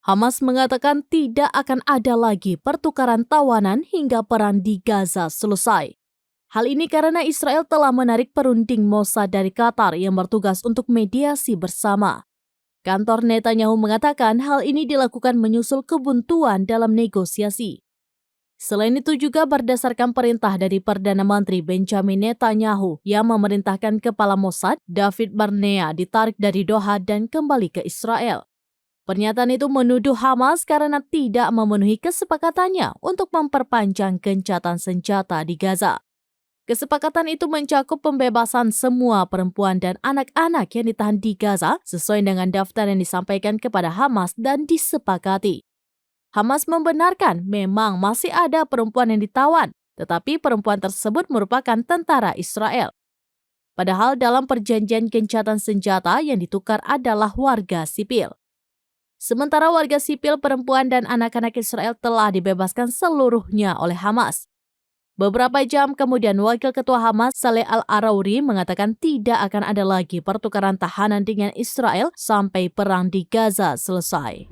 Hamas mengatakan tidak akan ada lagi pertukaran tawanan hingga perang di Gaza selesai. Hal ini karena Israel telah menarik perunding Mossad dari Qatar yang bertugas untuk mediasi bersama. Kantor Netanyahu mengatakan hal ini dilakukan menyusul kebuntuan dalam negosiasi. Selain itu juga berdasarkan perintah dari Perdana Menteri Benjamin Netanyahu yang memerintahkan Kepala Mossad, David Barnea, ditarik dari Doha dan kembali ke Israel. Pernyataan itu menuduh Hamas karena tidak memenuhi kesepakatannya untuk memperpanjang gencatan senjata di Gaza. Kesepakatan itu mencakup pembebasan semua perempuan dan anak-anak yang ditahan di Gaza sesuai dengan daftar yang disampaikan kepada Hamas dan disepakati. Hamas membenarkan memang masih ada perempuan yang ditawan, tetapi perempuan tersebut merupakan tentara Israel. Padahal dalam perjanjian gencatan senjata yang ditukar adalah warga sipil. Sementara warga sipil, perempuan dan anak-anak Israel telah dibebaskan seluruhnya oleh Hamas. Beberapa jam kemudian, Wakil Ketua Hamas, Saleh Al-Arauri, mengatakan tidak akan ada lagi pertukaran tahanan dengan Israel sampai perang di Gaza selesai.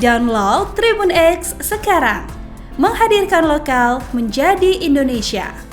Download Tribun X sekarang, menghadirkan lokal menjadi Indonesia.